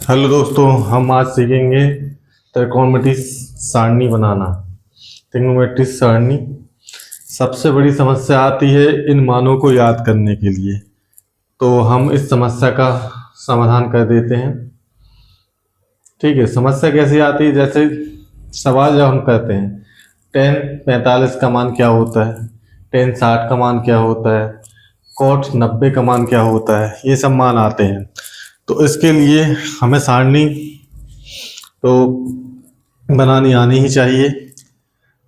Hello दोस्तों, हम आज सीखेंगे त्रिकोणमिति सारणी बनाना। त्रिकोणमिति सारणी सबसे बड़ी समस्या आती है इन मानों को याद करने के लिए, तो हम इस समस्या का समाधान कर देते हैं। ठीक है, समस्या कैसी आती है? जैसे सवाल जब हम करते हैं, tan 45 का मान क्या होता है, tan 60 का मान क्या होता है, cot 90 का मान क्या होता है, ये सब मान आते हैं। तो इसके लिए हमें सारणी तो बनानी आनी ही चाहिए,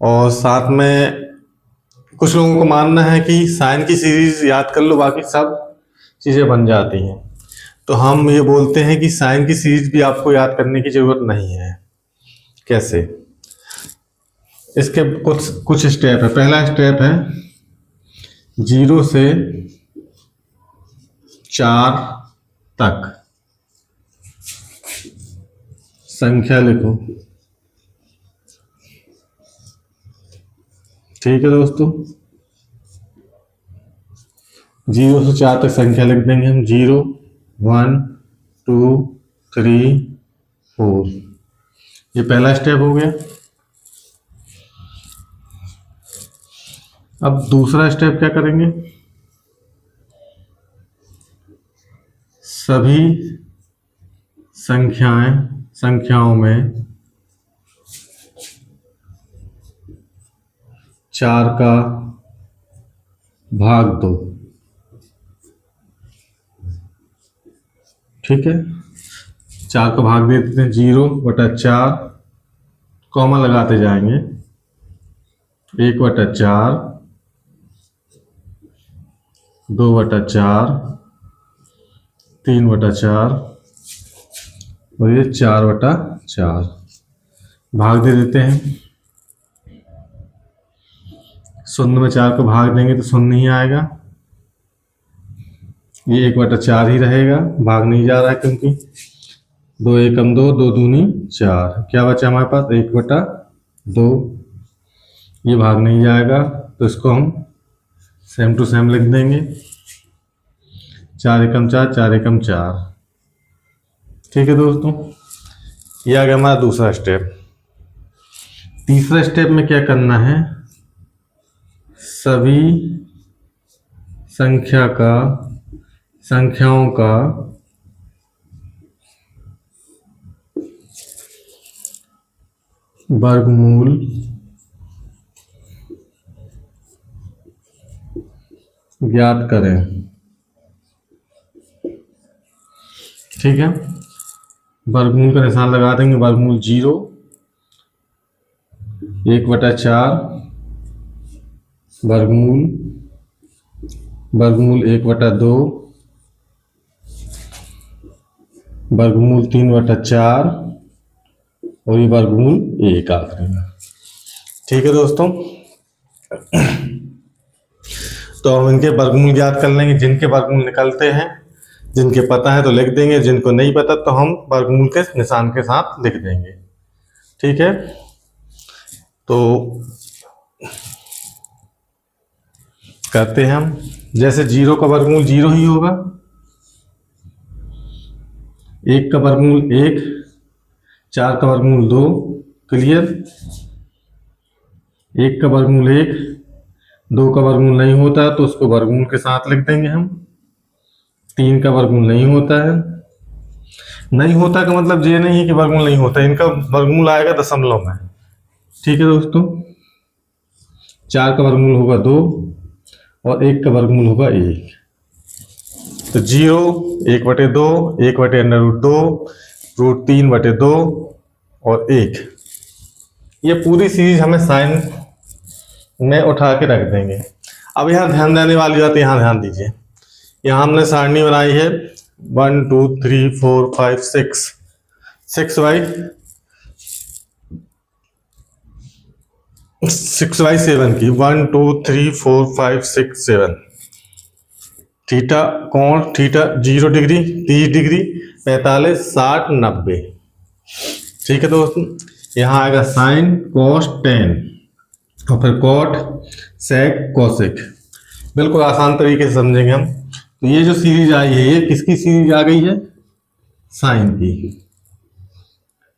और साथ में कुछ लोगों को मानना है कि साइन की सीरीज याद कर लो, बाकी सब चीज़ें बन जाती हैं। तो हम ये बोलते हैं कि साइन की सीरीज भी आपको याद करने की ज़रूरत नहीं है। कैसे? इसके कुछ स्टेप है। पहला स्टेप है 0 से 4 तक संख्या लिखो। ठीक है दोस्तों, 0 से 4 तक संख्या लिख देंगे हम। 0 1 2 3 4, ये पहला स्टेप हो गया। अब दूसरा स्टेप क्या करेंगे? सभी संख्याओं में 4 का भाग दो। ठीक है, 4 का भाग दे देते हैं। 0/4, कॉमा लगाते जाएंगे। 1/4, 2/4, 3/4 और ये 4/4 भाग दे देते हैं। शून्य में 4 को भाग देंगे तो शून्य ही आएगा। ये 1/4 ही रहेगा, भाग नहीं जा रहा है क्योंकि 2 एकम 2, 2 दूनी 4। क्या बचा हमारे पास? 1/2। ये भाग नहीं जाएगा तो इसको हम सेम टू सेम लिख देंगे। 4 एकम 4, 4 एकम 4। ठीक है दोस्तों, ये आ गया हमारा दूसरा स्टेप। तीसरा स्टेप में क्या करना है? सभी संख्याओं का वर्गमूल ज्ञात करें। ठीक है, वर्गमूल का निशान लगा देंगे। वर्गमूल 0, 1/4, वर्गमूल 1/2, वर्गमूल 3/4 और ये वर्गमूल 1 आखिरी में। ठीक है दोस्तों, तो हम इनके वर्गमूल याद कर लेंगे। जिनके वर्गमूल निकलते हैं, जिनके पता है तो लिख देंगे, जिनको नहीं पता तो हम वर्गमूल के निशान के साथ लिख देंगे। ठीक है, तो करते हैं हम। जैसे 0 का वर्गमूल 0 ही होगा, 1 का वर्गमूल 1, 4 का वर्गमूल 2। क्लियर? 1 का वर्गमूल 1, 2 का वर्गमूल नहीं होता तो उसको वर्गमूल के साथ लिख देंगे हम। 3 का वर्गमूल नहीं होता है। नहीं होता का मतलब ये नहीं है कि वर्गमूल नहीं होता, इनका वर्गमूल आएगा दशमलव में। ठीक है दोस्तों, 4 का वर्गमूल होगा 2 और 1 का वर्गमूल होगा 1। तो 0, 1/2, 1/√2, √3/2 और 1। ये पूरी सीरीज हमें साइन में उठा के रख देंगे। अब यहाँ ध्यान देने वाली बात, यहाँ ध्यान दीजिए। यहाँ हमने सारणी बनाई है 1 2 3 4 5 6 6/7 की। 1 2 3 4 5 6 7। थीटा कोण, थीटा 0 डिग्री, 30 डिग्री, 45, 60, 90। ठीक है दोस्तों, यहाँ आएगा साइन, कॉस, टेन और फिर कॉट, सेक, कोसेक। बिल्कुल आसान तरीके से समझेंगे हम। तो ये जो सीरीज आई है, ये किसकी सीरीज आ गई है? साइन की।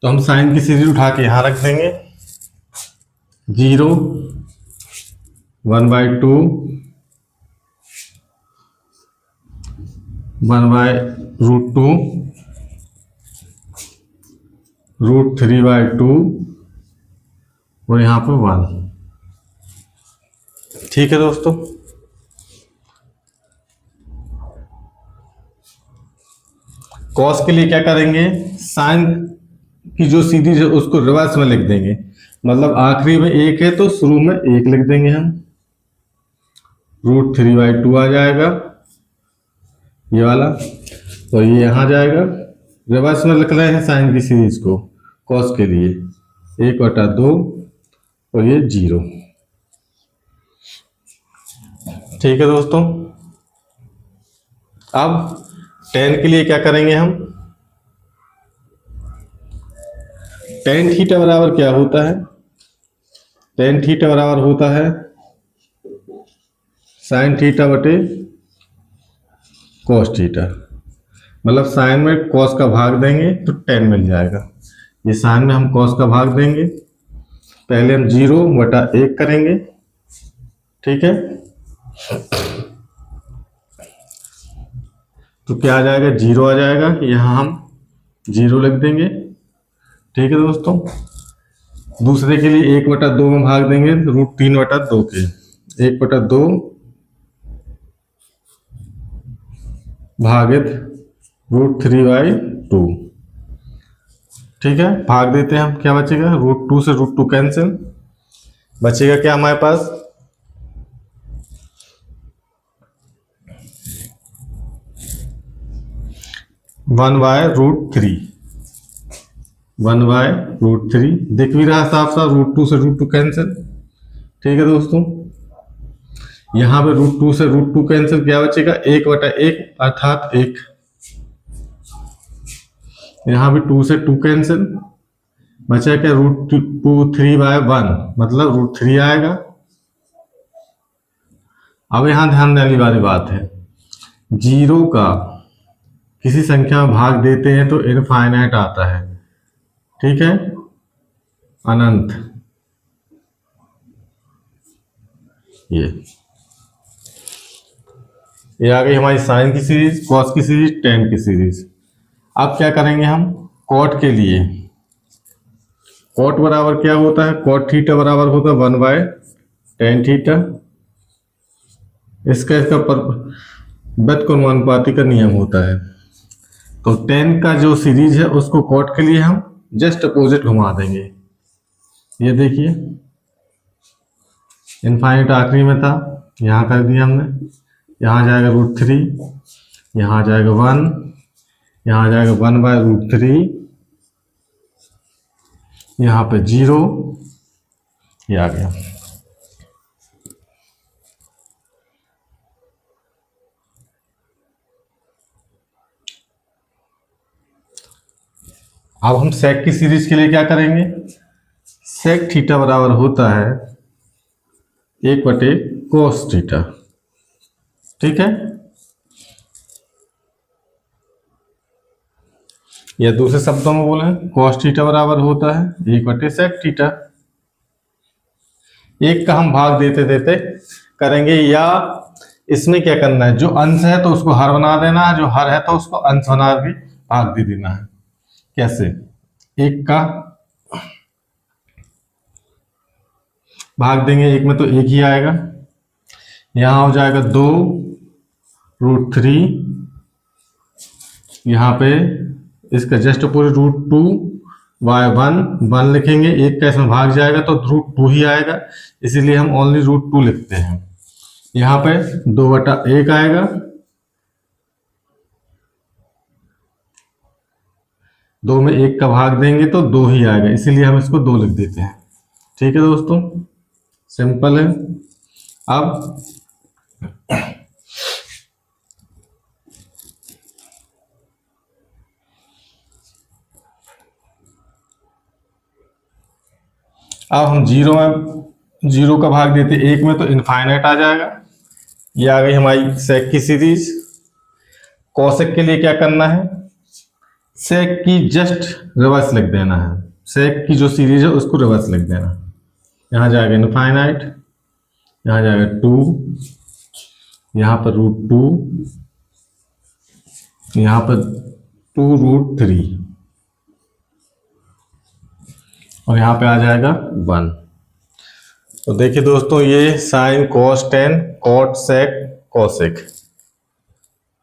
तो हम साइन की सीरीज उठा के यहां रख देंगे। 0, 1/2, 1/√2, √3/2 और यहाँ पे 1। ठीक है दोस्तों। कॉस के लिए क्या करेंगे, साइन की जो सीरीज है उसको रिवर्स में लिख देंगे। मतलब आखिरी में 1 है तो शुरू में 1 लिख देंगे हम। √3/2 आ जाएगा ये वाला, तो ये यहाँ जाएगा। रिवर्स में लिख रहे हैं साइन की सीरीज को कॉस के लिए, 1/2 और ये 0। ठीक है दोस्तों। अब tan के लिए क्या करेंगे हम, tan थीटा बराबर क्या होता है, tan थीटा बराबर होता है sin थीटा बटे cos थीटा। मतलब साइन में cos का भाग देंगे तो tan मिल जाएगा। ये साइन में हम cos का भाग देंगे, पहले हम 0/1 करेंगे। ठीक है, तो क्या आ जाएगा, 0 आ जाएगा। यहाँ हम 0 लिख देंगे। ठीक है दोस्तों। दूसरे के लिए 1/2 में भाग देंगे √3/2 के, 1/2 भागित √3/2। ठीक है, भाग देते हैं हम, क्या बचेगा, √2 से √2 कैंसिल, बचेगा क्या हमारे पास, 1/√3। 1/√3 दिख भी रहा साफ साफ, √2 से √2 कैंसिल। ठीक है दोस्तों, यहाँ पे √2 से √2 कैंसिल, क्या बचेगा, 1/1 अर्थात 1। यहाँ पे 2 से 2 कैंसिल, बचा क्या, √3/1 मतलब √3 आएगा। अब यहाँ ध्यान देने वाली बात है, 0 का किसी संख्या में भाग देते हैं तो इनफाइनाइट आता है। ठीक है, अनंत। ये आ गई हमारी साइन की सीरीज, कॉस की सीरीज, tan की सीरीज। अब क्या करेंगे हम कॉट के लिए, कॉट बराबर क्या होता है, कॉट थीटा बराबर होता है 1/tan थीटा। इसका व्युत्क्रमानुपाती का नियम होता है। तो tan का जो सीरीज है उसको कॉट के लिए हम जस्ट अपोजिट घुमा देंगे। ये देखिए, इनफाइनाइट आखिरी में था, यहाँ कर दिया हमने। यहाँ जाएगा √3, यहाँ जाएगा 1, यहाँ जाएगा 1/√3, यहाँ पे 0, ये आ गया। अब हम सेक की सीरीज के लिए क्या करेंगे, सेक थीटा बराबर होता है 1/cos थीटा। ठीक है, या दूसरे शब्दों में बोले cos थीटा बराबर होता है 1/sec थीटा। एक का हम भाग देते देते करेंगे, या इसमें क्या करना है, जो अंश है तो उसको हर बना देना है, जो हर है तो उसको अंश बना भी भाग दे देना है। कैसे, एक का भाग देंगे, एक में तो एक ही आएगा, यहाँ हो जाएगा 2√3, यहाँ पे इसका जस्ट पूरे √2/1 1 लिखेंगे, एक का इसमें भाग जाएगा तो √2 ही आएगा, इसीलिए हम ओनली √2 लिखते हैं। यहाँ पे 2/1 आएगा, 2 में 1 का भाग देंगे तो 2 ही आएगा, इसीलिए हम इसको 2 लिख देते हैं। ठीक है दोस्तों, सिंपल है। अब हम 0 का भाग देते 1 में तो इनफाइनाइट आ जाएगा। ये आ गई हमारी सेक की सीरीज। कॉसेक के लिए क्या करना है, सेक की जस्ट रिवर्स लिख देना है, सेक की जो सीरीज है उसको रिवर्स लिख देना। यहाँ जाएगा इनफाइनाइट, यहाँ जाएगा 2, यहाँ पर √2, यहाँ पर 2√3 और यहाँ पे आ जाएगा 1। तो देखिए दोस्तों, ये साइन, कॉस, टेन, कॉट, सेक, कोसेक।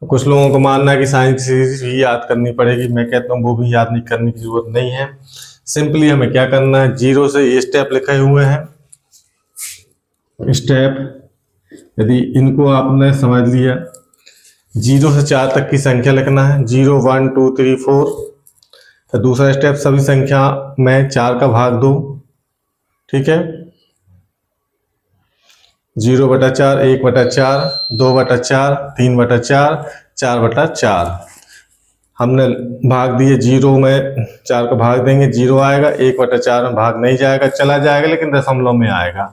कुछ लोगों को मानना है कि साइन की सीरीज भी याद करनी पड़ेगी, मैं कहता हूँ वो भी याद नहीं करने की जरूरत नहीं है। सिंपली हमें क्या करना है, 0 से ये स्टेप लिखे हुए हैं, स्टेप यदि इनको आपने समझ लिया, 0 से 4 तक की संख्या लिखना है, 0 1 2 3 4। तो दूसरा स्टेप, सभी संख्या में 4 का भाग दो, ठीक है। 0/4, 1/4, 2/4, 3/4, 4/4। हमने भाग दिए, 0 में 4 का भाग देंगे 0 आएगा, 1/4 में भाग नहीं जाएगा, चला जाएगा लेकिन दशमलव में आएगा।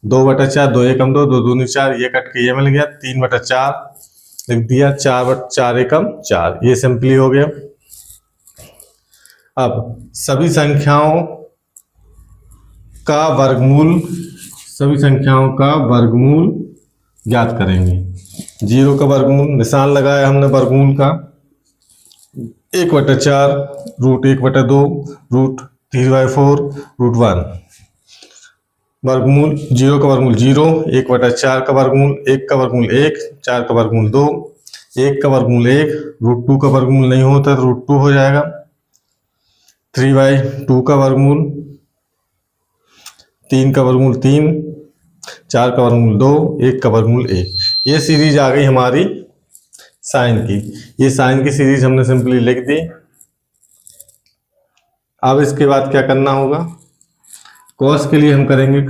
2/4, 2 एकम 2, 2 दूनी 4, ये कट के ये मिल गया, 3/4 लिख दिया, 4 एकम 4, ये सिंपली हो गया। अब सभी संख्याओं का वर्गमूल, सभी संख्याओं का वर्गमूल ज्ञात करेंगे। 0 का वर्गमूल निशान लगाया हमने वर्गमूल का, 1/4, √1/2, √3/4, √1। वर्गमूल 0 का वर्गमूल 0, 1/4 का वर्गमूल 1 का वर्गमूल 1, 4 का वर्गमूल 2, 1 का वर्गमूल 1, √2 का वर्गमूल नहीं होता तो √2 हो जाएगा, 3/2 का वर्गमूल, 3 का वर्गमूल 3, 4 का वर्गमूल 2, 1 का वर्गमूल 1। ये सीरीज आ गई हमारी साइन की। ये साइन की सीरीज हमने सिंपली लिख दी। अब इसके बाद क्या करना होगा, कॉस के लिए हम करेंगे,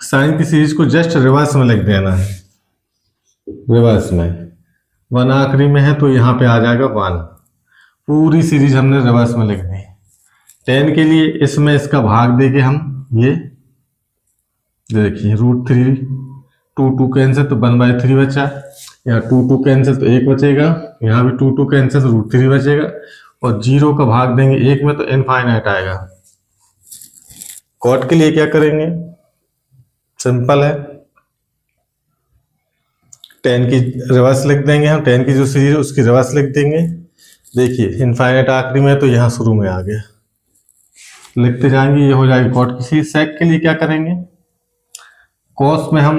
साइन की सीरीज को जस्ट रिवर्स में लिख देना है, रिवर्स में 1 आखिरी में है तो यहाँ पे आ जाएगा 1। पूरी सीरीज हमने रिवर्स में लिख दी। 10 के लिए इसमें इसका भाग देके हम ये देखिए, √3, 2 कैंसिल तो 1/3 बचा, यहाँ 2 कैंसिल तो 1 बचेगा, यहाँ भी 2 कैंसिल तो √3 बचेगा, और 0 का भाग देंगे 1 में तो इनफाइनाइट आएगा। कॉट के लिए क्या करेंगे, सिंपल है, 10 की रिवर्स लिख देंगे हम, 10 की जो सीरीज है उसकी रिवर्स लिख देंगे। देखिए इनफाइनाइट आखिरी में तो यहाँ शुरू में आ गया, लिखते जाएंगे, ये हो जाएगी कॉट की सीरीज। सेक के लिए क्या करेंगे, कॉस में हम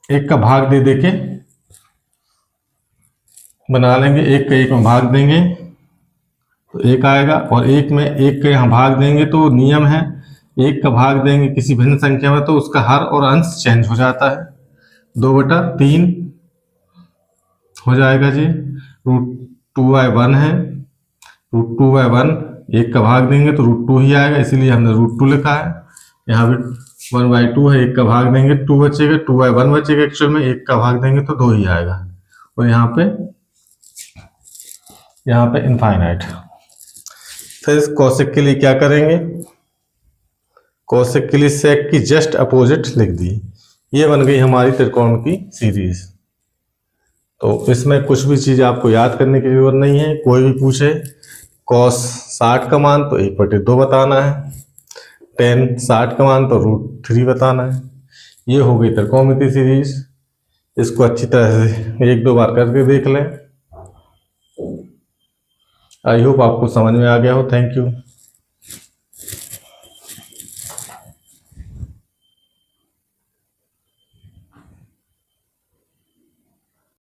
1 का भाग दे देके बना लेंगे, 1 का 1 में भाग देंगे तो 1 आएगा, और 1 में 1 का यहाँ भाग देंगे तो नियम है 1 का भाग देंगे किसी भिन्न संख्या में तो उसका हर और अंश चेंज हो जाता है, 2/3 हो जाएगा जी। √2/1 है, √2/1 1 का भाग देंगे तो √2 ही आएगा, इसीलिए हमने √2 लिखा है। यहाँ भी 1/2 है, 1 का भाग देंगे 2 बचेगा, 2/1 बचेगा, एक्चुअल में 1 का भाग देंगे तो 2 ही आएगा, और यहाँ पे इनफाइनाइट। फिर कोसेक के लिए क्या करेंगे, कोसेक के लिए सेक की जस्ट अपोजिट लिख दी, ये बन गई हमारी त्रिकोण की सीरीज। तो इसमें कुछ भी चीज आपको याद करने की जरूरत नहीं है, कोई भी पूछे cos 60 का मान तो 1/2 बताना है, tan 60 का मान तो √3 बताना है। ये हो गई त्रिकोणमिति सीरीज। इसको अच्छी तरह से 1-2 बार करके देख लें। आई होप आपको समझ में आ गया हो। Thank you.